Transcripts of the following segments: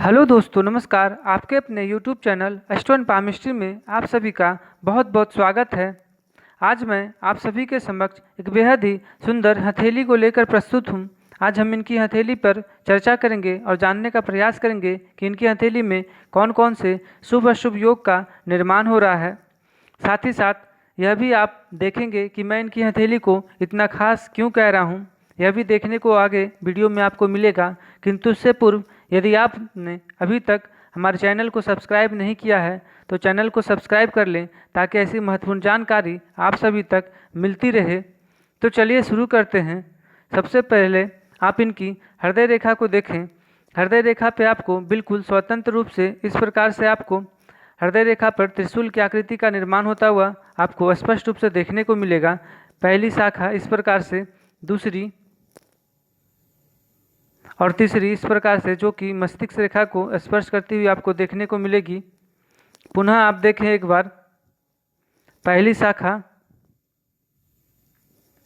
Hello दोस्तों, नमस्कार। आपके अपने यूट्यूब चैनल स्टोन पामिस्ट्री में आप सभी का बहुत बहुत स्वागत है। आज मैं आप सभी के समक्ष एक बेहद ही सुंदर हथेली को लेकर प्रस्तुत हूँ। आज हम इनकी हथेली पर चर्चा करेंगे और जानने का प्रयास करेंगे कि इनकी हथेली में कौन कौन से शुभ अशुभ योग का निर्माण हो रहा है। साथ ही साथ यह भी आप देखेंगे कि मैं इनकी हथेली को इतना खास क्यों कह रहा हूँ। यह भी देखने को आगे वीडियो में आपको मिलेगा, किंतु उससे पूर्व यदि आपने अभी तक हमारे चैनल को सब्सक्राइब नहीं किया है तो चैनल को सब्सक्राइब कर लें, ताकि ऐसी महत्वपूर्ण जानकारी आप सभी तक मिलती रहे। तो चलिए शुरू करते हैं। सबसे पहले आप इनकी हृदय रेखा को देखें। हृदय रेखा पे आपको बिल्कुल स्वतंत्र रूप से इस प्रकार से आपको हृदय रेखा पर त्रिशूल की आकृति का निर्माण होता हुआ आपको स्पष्ट रूप से देखने को मिलेगा। पहली शाखा इस प्रकार से, दूसरी और तीसरी इस प्रकार से, जो कि मस्तिष्क रेखा को स्पर्श करती हुई आपको देखने को मिलेगी। पुनः आप देखें एक बार, पहली शाखा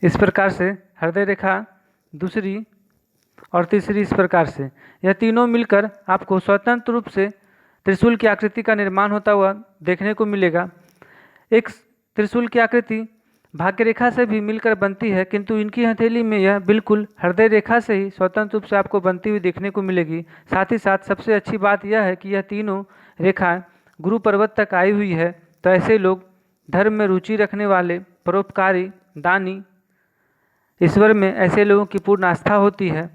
इस प्रकार से, हृदय रेखा दूसरी और तीसरी इस प्रकार से, यह तीनों मिलकर आपको स्वतंत्र रूप से त्रिशूल की आकृति का निर्माण होता हुआ देखने को मिलेगा। एक त्रिशूल की आकृति भाग्य रेखा से भी मिलकर बनती है, किंतु इनकी हथेली में यह बिल्कुल हृदय रेखा से ही स्वतंत्र रूप से आपको बनती हुई देखने को मिलेगी। साथ ही साथ सबसे अच्छी बात यह है कि यह तीनों रेखाएं गुरु पर्वत तक आई हुई है। तो ऐसे लोग धर्म में रुचि रखने वाले, परोपकारी, दानी, ईश्वर में ऐसे लोगों की पूर्ण आस्था होती है।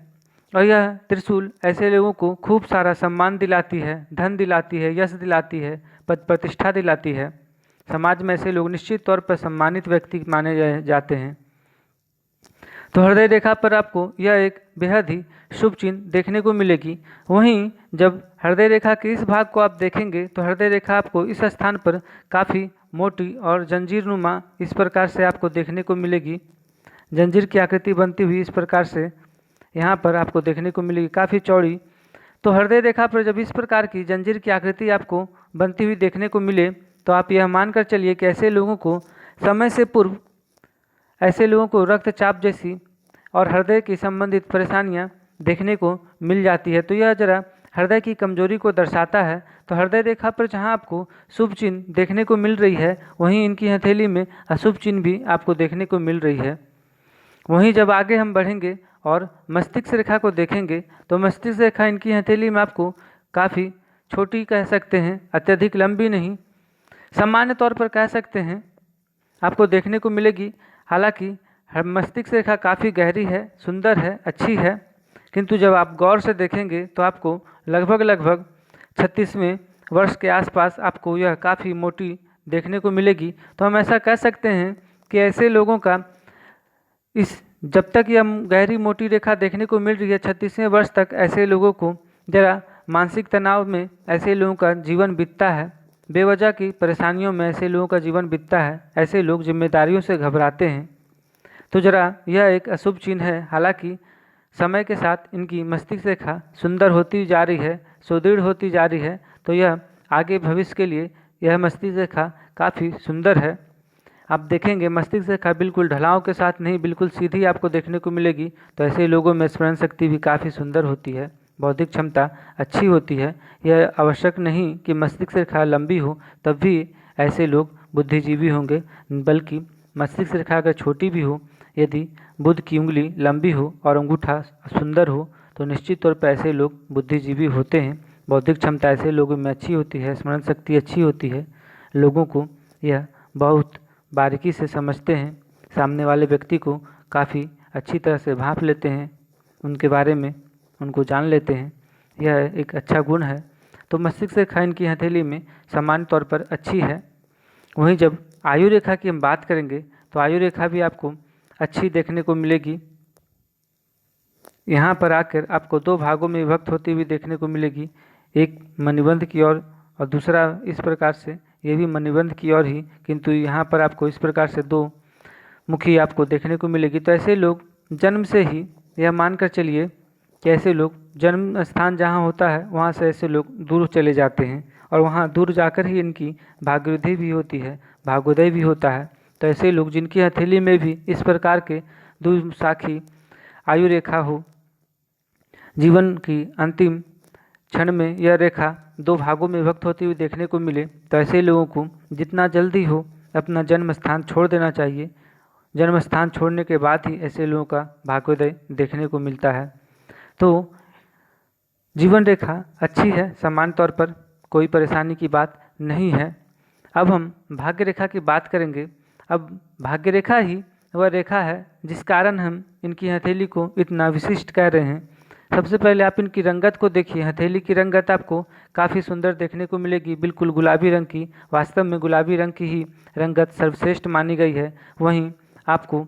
और यह त्रिशूल ऐसे लोगों को खूब सारा सम्मान दिलाती है, धन दिलाती है, यश दिलाती है, पद प्रतिष्ठा दिलाती है। समाज में ऐसे लोग निश्चित तौर पर सम्मानित व्यक्ति माने जाते हैं। तो हृदय रेखा पर आपको यह एक बेहद ही शुभ चिन्ह देखने को मिलेगी। वहीं जब हृदय रेखा के इस भाग को आप देखेंगे तो हृदय रेखा आपको इस स्थान पर काफ़ी मोटी और जंजीरनुमा इस प्रकार से आपको देखने को मिलेगी। जंजीर की आकृति बनती हुई इस प्रकार से यहाँ पर आपको देखने को मिलेगी, काफ़ी चौड़ी। तो हृदय रेखा पर जब इस प्रकार की जंजीर की आकृति आपको बनती हुई देखने को मिले तो आप यह मानकर चलिए कि ऐसे लोगों को समय से पूर्व ऐसे लोगों को रक्तचाप जैसी और हृदय की संबंधित परेशानियां देखने को मिल जाती है। तो यह जरा हृदय की कमजोरी को दर्शाता है। तो हृदय रेखा पर जहां आपको शुभ चिन्ह देखने को मिल रही है, वहीं इनकी हथेली में अशुभ चिन्ह भी आपको देखने को मिल रही है। वहीं जब आगे हम बढ़ेंगे और मस्तिष्क रेखा को देखेंगे तो मस्तिष्क रेखा इनकी हथेली में आपको काफ़ी छोटी कह सकते हैं, अत्यधिक लंबी नहीं, सामान्य तौर पर कह सकते हैं आपको देखने को मिलेगी। हालांकि मस्तिष्क रेखा काफ़ी गहरी है, सुंदर है, अच्छी है, किंतु जब आप गौर से देखेंगे तो आपको लगभग 36वें वर्ष के आसपास आपको यह काफ़ी मोटी देखने को मिलेगी। तो हम ऐसा कह सकते हैं कि ऐसे लोगों का जब तक यह गहरी मोटी रेखा देखने को मिल रही है 36वें वर्ष तक, ऐसे लोगों को जरा मानसिक तनाव में ऐसे लोगों का जीवन बीतता है। बेवजह की परेशानियों में ऐसे लोगों का जीवन बीतता है। ऐसे लोग जिम्मेदारियों से घबराते हैं। तो जरा यह एक अशुभ चिन्ह है। हालांकि समय के साथ इनकी मस्तिष्क रेखा सुंदर होती जा रही है, सुदृढ़ होती जा रही है। तो यह आगे भविष्य के लिए यह मस्तिष्क रेखा काफ़ी सुंदर है। आप देखेंगे मस्तिष्क रेखा बिल्कुल ढलाव के साथ नहीं, बिल्कुल सीधी आपको देखने को मिलेगी। तो ऐसे लोगों में स्मरण शक्ति भी काफ़ी सुंदर होती है, बौद्धिक क्षमता अच्छी होती है। यह आवश्यक नहीं कि मस्तिष्क रेखा लंबी हो तब भी ऐसे लोग बुद्धिजीवी होंगे, बल्कि मस्तिष्क रेखा अगर छोटी भी हो, यदि बुध की उंगली लंबी हो और अंगूठा सुंदर हो तो निश्चित तौर पर ऐसे लोग बुद्धिजीवी होते हैं। बौद्धिक क्षमता ऐसे लोगों में अच्छी होती है, स्मरण शक्ति अच्छी होती है। लोगों को यह बहुत बारीकी से समझते हैं, सामने वाले व्यक्ति को काफ़ी अच्छी तरह से भांप लेते हैं, उनके बारे में उनको जान लेते हैं। यह एक अच्छा गुण है। तो मस्तिष्क रेखा इनकी हथेली में सामान्य तौर पर अच्छी है। वहीं जब आयु रेखा की हम बात करेंगे तो आयु रेखा भी आपको अच्छी देखने को मिलेगी। यहाँ पर आकर आपको दो भागों में विभक्त होती हुई देखने को मिलेगी, एक मणिबंध की ओर और दूसरा इस प्रकार से, ये भी मणिबंध की ओर ही, किंतु यहाँ पर आपको इस प्रकार से दो मुखी आपको देखने को मिलेगी। तो ऐसे लोग जन्म से ही यह मानकर चलिए कि ऐसे लोग जन्म स्थान जहाँ होता है वहाँ से ऐसे लोग दूर चले जाते हैं और वहाँ दूर जाकर ही इनकी भाग्योदय भी होती है, भाग्योदय भी होता है। तो ऐसे लोग जिनकी हथेली में भी इस प्रकार के दुसाखी आयु रेखा हो, जीवन की अंतिम क्षण में यह रेखा दो भागों में विभक्त होती हुई देखने को मिले तो ऐसे लोगों को जितना जल्दी हो अपना जन्म स्थान छोड़ देना चाहिए। जन्म स्थान छोड़ने के बाद ही ऐसे लोगों का भाग्योदय देखने को मिलता है। तो जीवन रेखा अच्छी है, सामान्य तौर पर कोई परेशानी की बात नहीं है। अब हम भाग्य रेखा की बात करेंगे। अब भाग्य रेखा ही वह रेखा है जिस कारण हम इनकी हथेली को इतना विशिष्ट कह रहे हैं। सबसे पहले आप इनकी रंगत को देखिए। हथेली की रंगत आपको काफ़ी सुंदर देखने को मिलेगी, बिल्कुल गुलाबी रंग की। वास्तव में गुलाबी रंग की ही रंगत सर्वश्रेष्ठ मानी गई है। वहीं आपको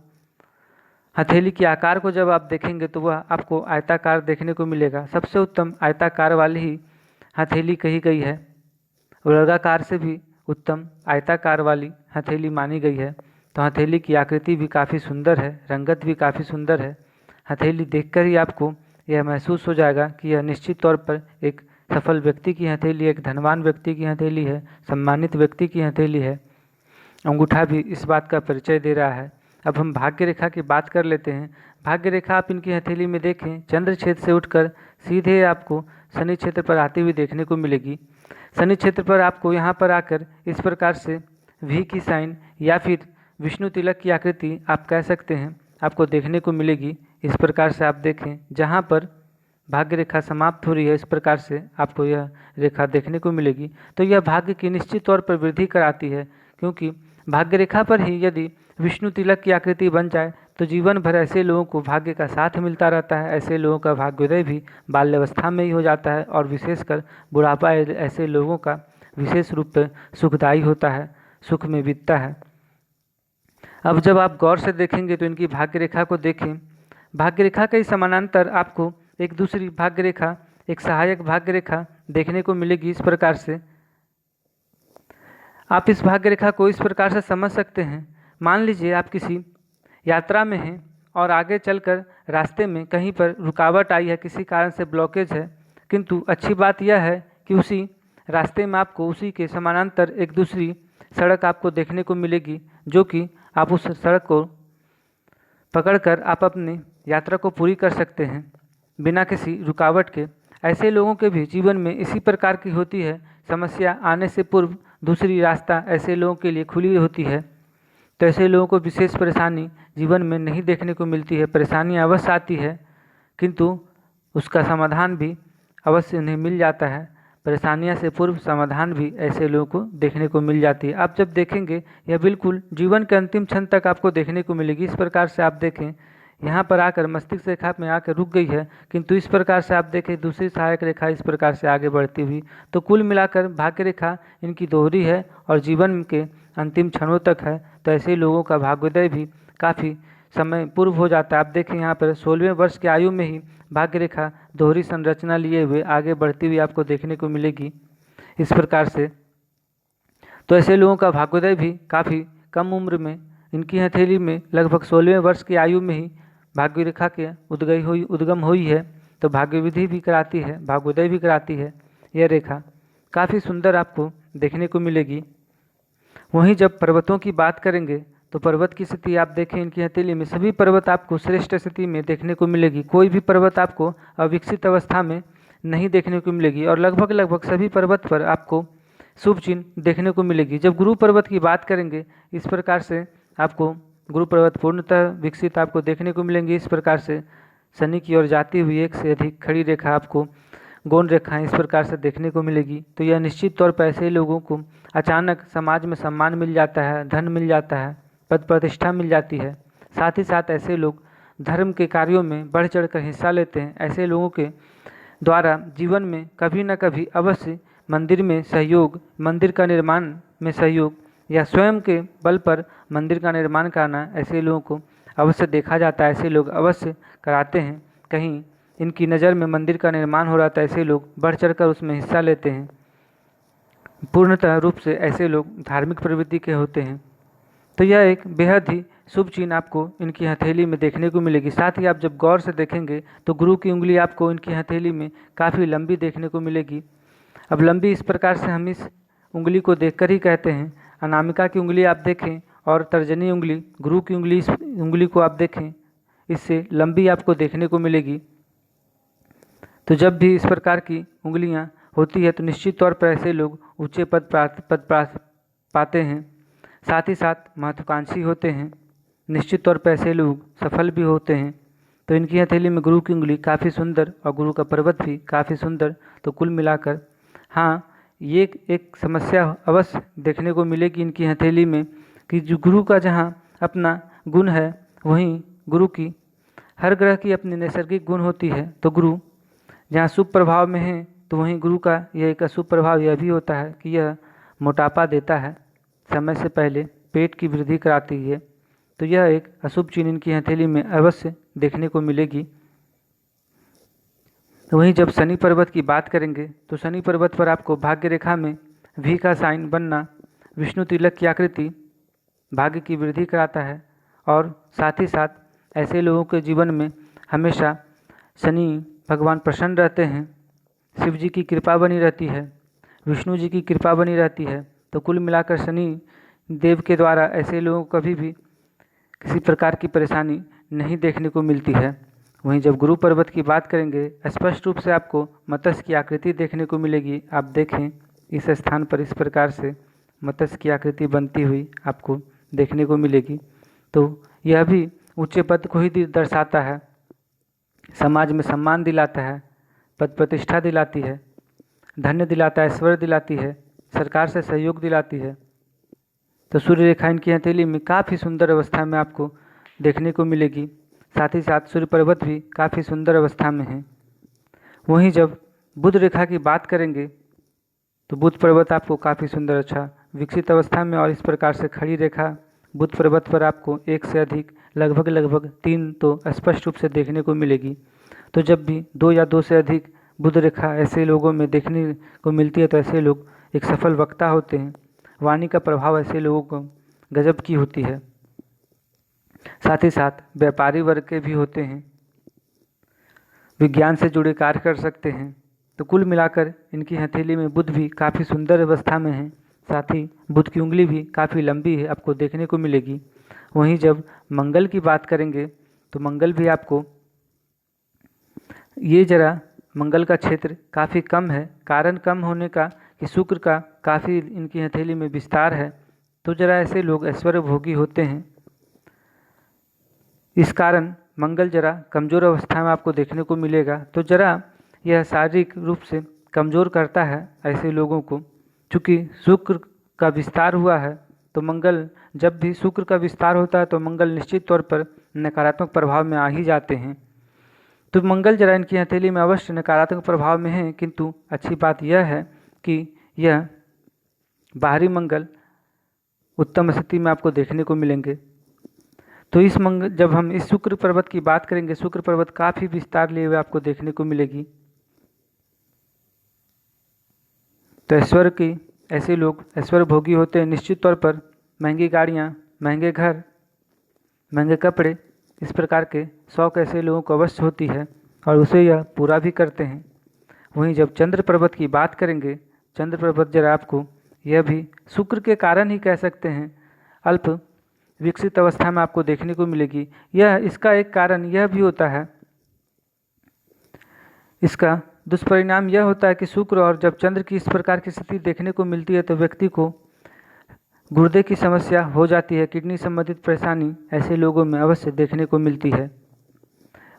हथेली के आकार को जब आप देखेंगे तो वह आपको आयताकार देखने को मिलेगा। सबसे उत्तम आयताकार वाली ही हथेली कही गई है। वर्गाकार से भी उत्तम आयताकार वाली हथेली मानी गई है। तो हथेली की आकृति भी काफ़ी सुंदर है, रंगत भी काफ़ी सुंदर है। हथेली देखकर ही आपको यह महसूस हो जाएगा कि यह निश्चित तौर पर एक सफल व्यक्ति की हथेली, एक धनवान व्यक्ति की हथेली है, सम्मानित व्यक्ति की हथेली है। अंगूठा भी इस बात का परिचय दे रहा है। अब हम भाग्य रेखा की बात कर लेते हैं। भाग्य रेखा आप इनकी हथेली में देखें, चंद्र क्षेत्र से उठकर सीधे आपको शनि क्षेत्र पर आती हुई देखने को मिलेगी। शनि क्षेत्र पर आपको यहाँ पर आकर इस प्रकार से वी की साइन या फिर विष्णु तिलक की आकृति आप कह सकते हैं आपको देखने को मिलेगी। इस प्रकार से आप देखें, जहाँ पर भाग्य रेखा समाप्त हो रही है इस प्रकार से आपको यह रेखा देखने को मिलेगी। तो यह भाग्य की निश्चित तौर पर वृद्धि कराती है, क्योंकि भाग्य रेखा पर ही यदि विष्णु तिलक की आकृति बन जाए तो जीवन भर ऐसे लोगों को भाग्य का साथ मिलता रहता है। ऐसे लोगों का भाग्योदय भी बाल्यावस्था में ही हो जाता है और विशेषकर बुढ़ापा ऐसे लोगों का विशेष रूप से सुखदायी होता है, सुख में बीतता है। अब जब आप गौर से देखेंगे तो इनकी भाग्य रेखा को देखें। भाग्य रेखा के समानांतर आपको एक दूसरी भाग्य रेखा, एक सहायक भाग्य रेखा देखने को मिलेगी। इस प्रकार से आप इस भाग्य रेखा को इस प्रकार से समझ सकते हैं। मान लीजिए आप किसी यात्रा में हैं और आगे चलकर रास्ते में कहीं पर रुकावट आई है, किसी कारण से ब्लॉकेज है, किंतु अच्छी बात यह है कि उसी रास्ते में आपको उसी के समानांतर एक दूसरी सड़क आपको देखने को मिलेगी, जो कि आप उस सड़क को पकड़कर आप अपनी यात्रा को पूरी कर सकते हैं बिना किसी रुकावट के। ऐसे लोगों के भी जीवन में इसी प्रकार की होती है। समस्या आने से पूर्व दूसरी रास्ता ऐसे लोगों के लिए खुली होती है। तो ऐसे लोगों को विशेष परेशानी जीवन में नहीं देखने को मिलती है। परेशानी अवश्य आती है, किंतु उसका समाधान भी अवश्य उन्हें मिल जाता है। परेशानियां से पूर्व समाधान भी ऐसे लोगों को देखने को मिल जाती है। आप जब देखेंगे यह बिल्कुल जीवन के अंतिम क्षण तक आपको देखने को मिलेगी। इस प्रकार से आप देखें, यहाँ पर आकर मस्तिष्क रेखा में आकर रुक गई है, किंतु इस प्रकार से आप देखें दूसरी सहायक रेखा इस प्रकार से आगे बढ़ती हुई। तो कुल मिलाकर भाग्य रेखा इनकी दोहरी है और जीवन के अंतिम क्षणों तक है। तो ऐसे लोगों का भाग्योदय भी काफ़ी समय पूर्व हो जाता है। आप देखें यहाँ पर 16वें वर्ष की आयु में ही भाग्य रेखा दोहरी संरचना लिए हुए आगे बढ़ती हुई आपको देखने को मिलेगी इस प्रकार से। तो ऐसे लोगों का भाग्योदय भी काफ़ी कम उम्र में, इनकी हथेली में लगभग 16वें वर्ष की आयु में ही भाग्य रेखा के उद्गम हुई है। तो भाग्य विधि भी कराती है, भाग्योदय भी कराती है। यह रेखा काफ़ी सुंदर आपको देखने को मिलेगी। वहीं जब पर्वतों की बात करेंगे तो पर्वत की स्थिति आप देखें, इनकी हथेली में सभी पर्वत आपको श्रेष्ठ स्थिति में देखने को मिलेगी। कोई भी पर्वत आपको अविकसित अवस्था में नहीं देखने को मिलेगी और लगभग सभी पर्वत पर आपको शुभ चिन्ह देखने को मिलेगी। जब गुरु पर्वत की बात करेंगे इस प्रकार से आपको गुरु पर्वत पूर्णतः विकसित आपको देखने को मिलेंगे। इस प्रकार से शनि की ओर जाती हुई एक से अधिक खड़ी रेखा आपको गौण रेखाएं इस प्रकार से देखने को मिलेगी। तो यह निश्चित तौर पर ऐसे लोगों को अचानक समाज में सम्मान मिल जाता है, धन मिल जाता है, पद प्रतिष्ठा मिल जाती है। साथ ही साथ ऐसे लोग धर्म के कार्यों में बढ़ चढ़कर हिस्सा लेते हैं। ऐसे लोगों के द्वारा जीवन में कभी न कभी अवश्य मंदिर में सहयोग, मंदिर का निर्माण में सहयोग या स्वयं के बल पर मंदिर का निर्माण करना ऐसे लोगों को अवश्य देखा जाता है। ऐसे लोग अवश्य कराते हैं। कहीं इनकी नज़र में मंदिर का निर्माण हो रहा था, ऐसे लोग बढ़ चढ़कर उसमें हिस्सा लेते हैं। पूर्णतः रूप से ऐसे लोग धार्मिक प्रवृत्ति के होते हैं। तो यह एक बेहद ही शुभ चिन्ह आपको इनकी हथेली में देखने को मिलेगी। साथ ही आप जब गौर से देखेंगे तो गुरु की उंगली आपको इनकी हथेली में काफ़ी लंबी देखने को मिलेगी। अब लंबी इस प्रकार से हम इस उंगली को देखकर ही कहते हैं। अनामिका की उंगली आप देखें और तर्जनी उंगली, गुरु की उंगली, इस उंगली को आप देखें, इससे लंबी आपको देखने को मिलेगी। तो जब भी इस प्रकार की उंगलियां होती है तो निश्चित तौर पर ऐसे लोग ऊंचे पाते हैं, साथ ही साथ महत्वाकांक्षी होते हैं, निश्चित तौर पर ऐसे लोग सफल भी होते हैं। तो इनकी हथेली में गुरु की उंगली काफ़ी सुंदर और गुरु का पर्वत भी काफ़ी सुंदर। तो कुल मिलाकर हाँ, ये एक समस्या अवश्य देखने को मिलेगी इनकी हथेली में कि जो गुरु का जहाँ अपना गुण है, वहीं गुरु की हर ग्रह की अपनी नैसर्गिक गुण होती है। तो गुरु जहाँ शुभ प्रभाव में है, तो वहीं गुरु का यह एक अशुभ प्रभाव यह भी होता है कि यह मोटापा देता है, समय से पहले पेट की वृद्धि कराती है। तो यह एक अशुभ चिन्ह इनकी हथेली में अवश्य देखने को मिलेगी। तो वहीं जब शनि पर्वत की बात करेंगे तो शनि पर्वत पर आपको भाग्य रेखा में वी का साइन बनना, विष्णु तिलक की आकृति भाग्य की वृद्धि कराता है। और साथ ही साथ ऐसे लोगों के जीवन में हमेशा शनि भगवान प्रसन्न रहते हैं, शिव जी की कृपा बनी रहती है, विष्णु जी की कृपा बनी रहती है। तो कुल मिलाकर शनि देव के द्वारा ऐसे लोगों को कभी भी किसी प्रकार की परेशानी नहीं देखने को मिलती है। वहीं जब गुरु पर्वत की बात करेंगे, स्पष्ट रूप से आपको मत्स्य की आकृति देखने को मिलेगी। आप देखें इस स्थान पर इस प्रकार से मत्स्य की आकृति बनती हुई आपको देखने को मिलेगी। तो यह भी ऊंचे पद को ही दर्शाता है, समाज में सम्मान दिलाता है, पद प्रतिष्ठा दिलाती है, धन्य दिलाता है, ऐश्वर्य दिलाती है, सरकार से सहयोग दिलाती है। तो सूर्य रेखा इनकी हथेली में काफ़ी सुंदर अवस्था में आपको देखने को मिलेगी। साथ ही साथ सूर्य पर्वत भी काफ़ी सुंदर अवस्था में है। वहीं जब बुध रेखा की बात करेंगे तो बुध पर्वत आपको काफ़ी सुंदर अच्छा विकसित अवस्था में और इस प्रकार से खड़ी रेखा बुध पर्वत पर आपको एक से अधिक लगभग 3 तो स्पष्ट रूप से देखने को मिलेगी। तो जब भी 2 या 2 से अधिक बुध रेखा ऐसे लोगों में देखने को मिलती है तो ऐसे लोग एक सफल वक्ता होते हैं। वाणी का प्रभाव ऐसे लोगों को गजब की होती है। साथ ही साथ व्यापारी वर्ग के भी होते हैं, विज्ञान से जुड़े कार्य कर सकते हैं। तो कुल मिलाकर इनकी हथेली में बुध भी काफ़ी सुंदर अवस्था में है, साथ ही बुध की उंगली भी काफ़ी लंबी है, आपको देखने को मिलेगी। वहीं जब मंगल की बात करेंगे तो मंगल भी आपको ये जरा मंगल का क्षेत्र काफ़ी कम है, कारण कम होने का कि शुक्र का काफ़ी इनकी हथेली में विस्तार है। तो जरा ऐसे लोग ऐश्वर्य भोगी होते हैं, इस कारण मंगल जरा कमज़ोर अवस्था में आपको देखने को मिलेगा। तो जरा यह शारीरिक रूप से कमज़ोर करता है ऐसे लोगों को, चूँकि शुक्र का विस्तार हुआ है। तो मंगल जब भी शुक्र का विस्तार होता है तो मंगल निश्चित तौर पर नकारात्मक प्रभाव में आ ही जाते हैं। तो मंगल जरा इनकी हथेली में अवश्य नकारात्मक प्रभाव में है, किंतु अच्छी बात यह है कि यह बाहरी मंगल उत्तम स्थिति में आपको देखने को मिलेंगे। तो इस जब हम इस शुक्र पर्वत की बात करेंगे, शुक्र पर्वत काफ़ी विस्तार लिए हुए आपको देखने को मिलेगी। तो ऐश्वर्य की ऐसे लोग ऐश्वर्य भोगी होते हैं, निश्चित तौर पर महंगी गाड़ियाँ, महंगे घर, महंगे कपड़े, इस प्रकार के शौक ऐसे लोगों को अवश्य होती है और उसे यह पूरा भी करते हैं। वहीं जब चंद्र पर्वत की बात करेंगे, चंद्र पर्वत जरा आपको यह भी शुक्र के कारण ही कह सकते हैं अल्प विकसित अवस्था में आपको देखने को मिलेगी। यह इसका एक कारण यह भी होता है, इसका दुष्परिणाम यह होता है कि शुक्र और जब चंद्र की इस प्रकार की स्थिति देखने को मिलती है तो व्यक्ति को गुर्दे की समस्या हो जाती है, किडनी संबंधित परेशानी ऐसे लोगों में अवश्य देखने को मिलती है।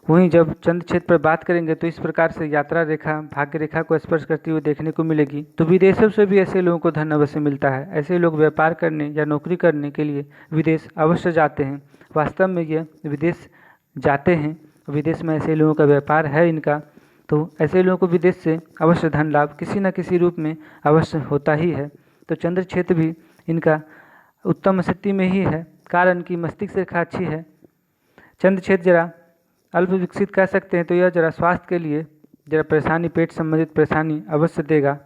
वहीं जब चंद्र क्षेत्र पर बात करेंगे तो इस प्रकार से यात्रा रेखा भाग्य रेखा को स्पर्श करती हुई देखने को मिलेगी। तो विदेशों से भी ऐसे लोगों को धन अवश्य मिलता है। ऐसे लोग व्यापार करने या नौकरी करने के लिए विदेश अवश्य जाते हैं। वास्तव में ये विदेश जाते हैं, विदेश में ऐसे लोगों का व्यापार है इनका, तो ऐसे लोगों को विदेश से अवश्य धन लाभ किसी न किसी रूप में अवश्य होता ही है। तो चंद्र क्षेत्र भी इनका उत्तम स्थिति में ही है, कारण कि मस्तिष्क रेखा अच्छी है। चंद्र क्षेत्र जरा अल्प विकसित कह सकते हैं, तो यह जरा स्वास्थ्य के लिए जरा परेशानी, पेट संबंधित परेशानी अवश्य देगा।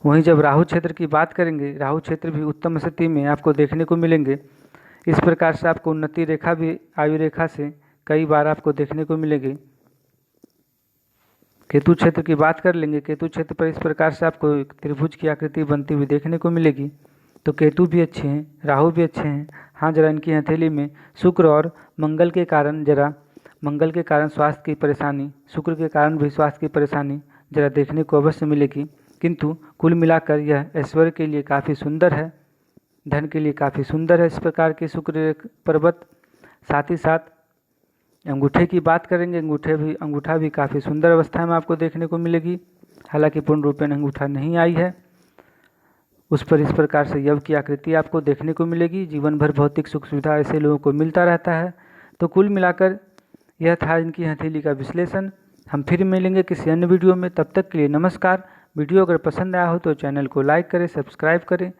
वहीं जब राहु क्षेत्र की बात करेंगे, राहु क्षेत्र भी उत्तम स्थिति में आपको देखने को मिलेंगे। इस प्रकार से आपको उन्नति रेखा भी आयु रेखा से कई बार आपको देखने को मिलेगी। केतु क्षेत्र की बात कर लेंगे, केतु क्षेत्र पर इस प्रकार से आपको एक त्रिभुज की आकृति बनती हुई देखने को मिलेगी। तो केतु भी अच्छे हैं, राहु भी अच्छे हैं। हाँ, जरा इनकी हथेली में शुक्र और मंगल के कारण जरा मंगल के कारण स्वास्थ्य की परेशानी, शुक्र के कारण भी स्वास्थ्य की परेशानी जरा देखने को अवश्य मिलेगी, किंतु कुल मिलाकर यह ऐश्वर्य के लिए काफ़ी सुंदर है, धन के लिए काफ़ी सुंदर है इस प्रकार के शुक्र पर्वत। साथ ही साथ अंगूठे की बात करेंगे, अंगूठा भी काफ़ी सुंदर अवस्था में आपको देखने को मिलेगी। हालांकि पूर्ण रूपेण अंगूठा नहीं आई है, उस पर इस प्रकार से यव की आकृति आपको देखने को मिलेगी। जीवन भर भौतिक सुख सुविधा ऐसे लोगों को मिलता रहता है। तो कुल मिलाकर यह था इनकी हथेली का विश्लेषण। हम फिर मिलेंगे किसी अन्य वीडियो में, तब तक के लिए नमस्कार। वीडियो अगर पसंद आया हो तो चैनल को लाइक करें, सब्सक्राइब करें।